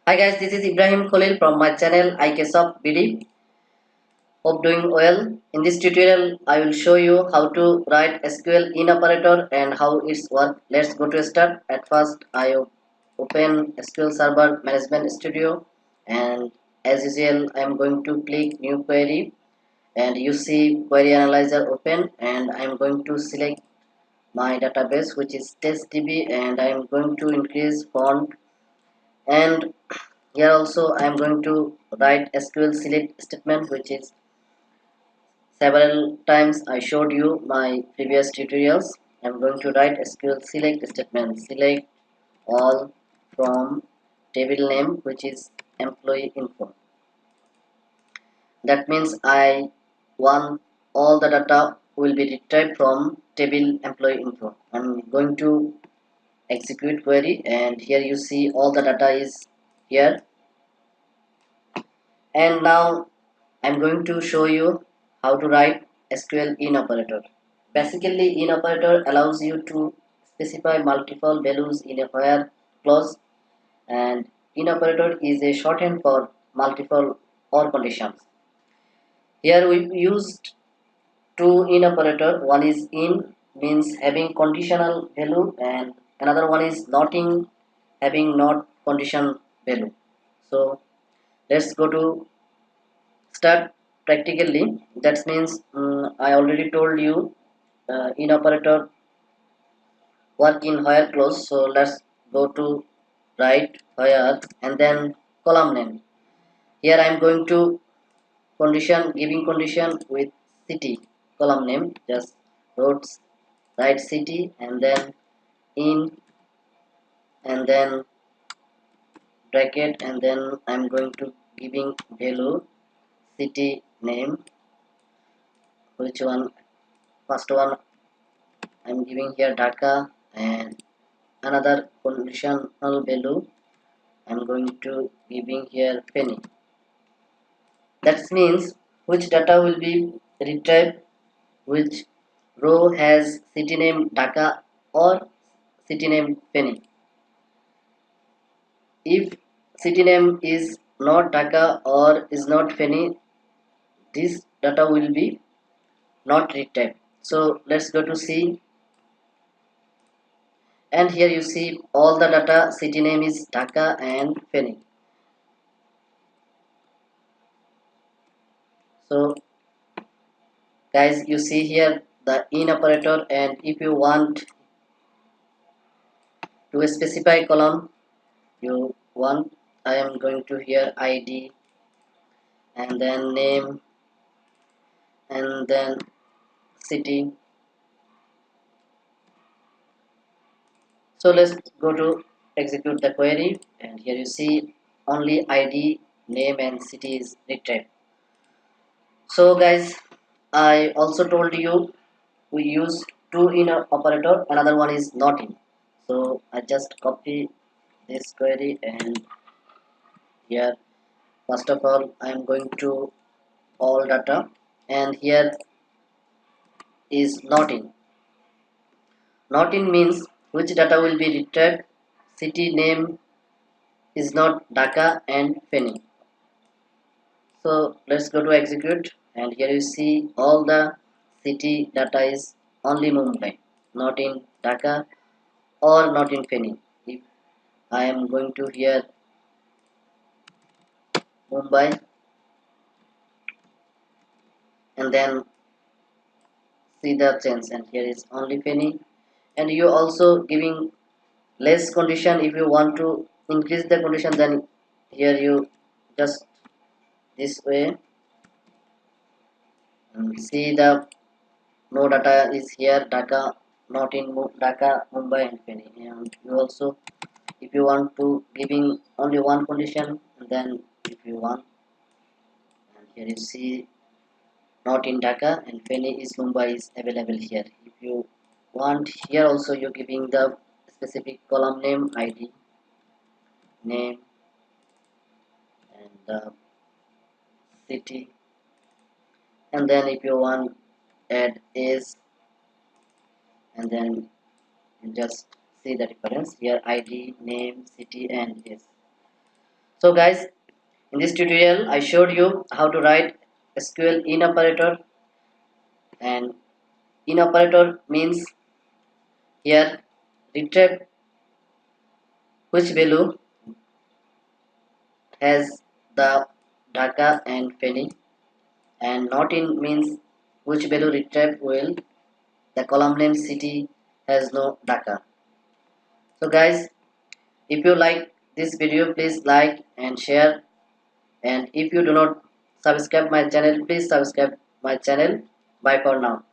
Hi guys, this is Ibrahim Khalil from my channel IK Softbd. Hope doing well. In this tutorial, I will show you how to write SQL in operator and how it's work. Let's go to start. At first, I open SQL Server Management Studio, and as usual, I am going to click New Query, and you see Query Analyzer open, and I am going to select my database, which is TestDB, and I am going to increase font. And here also I am going to write SQL select statement, which is several times I showed you my previous tutorials. I am going to write SQL select statement, select all from table name, which is employee info. That means I want all the data will be retrieved from table employee info. I'm going to execute query, and here you see all the data is here. And now I'm going to show you how to write SQL in operator. Basically, in operator allows you to specify multiple values in a where clause, and in operator is a shorthand for multiple or conditions. Here we used two in operator. One is in, means having conditional value, and another one is not in, having not condition value. So let's go to start practically. That means I already told you in operator work in where clause. So let's go to write where and then column name. Here I am going to condition, giving condition with city column name, just wrote write city and then in and then bracket, and then I'm going to giving value city name, which one, first one I'm giving here Dhaka, and another conditional value I'm going to giving here penny. That means which data will be retrieved, which row has city name Dhaka or city name penny. If city name is not Dhaka or is not penny, this data will be not retrieved. So let's go to see, and here you see all the data, city name is Dhaka and penny. So guys, you see here the in operator, and if you want to specify column, you want, I am going to here ID and then name and then city. So let's go to execute the query, and here you see only ID, name and city is retrieved. So guys, I also told you we use two in operator, another one is not in. So I just copy this query, and here first of all I am going to all data, and here is not in. Not in means which data will be retrieved, city name is not Dhaka and Feni. So let's go to execute, and here you see all the city data is only Mumbai, not in Dhaka or not in Feni. If I am going to here Mumbai and then see the change, and here is only Feni. And you also giving less condition. If you want to increase the condition, then here you just this way, and see the no data is here Dhaka, not in Dhaka, Mumbai and Pune. And you also, if you want to giving only one condition, and then if you want, and here you see not in Dhaka and Pune is Mumbai is available here. If you want, here also you're giving the specific column name, ID, name and the city, and then if you want add is, and then you just see the difference here, ID, name, city and is. So guys, in this tutorial I showed you how to write SQL in operator, and in operator means here retrieve which value has the Dhaka and penny, and not in means which value retrieve will the column name city has no Dhaka. So guys, if you like this video, please like and share, and if you do not subscribe my channel, please subscribe my channel. Bye for now.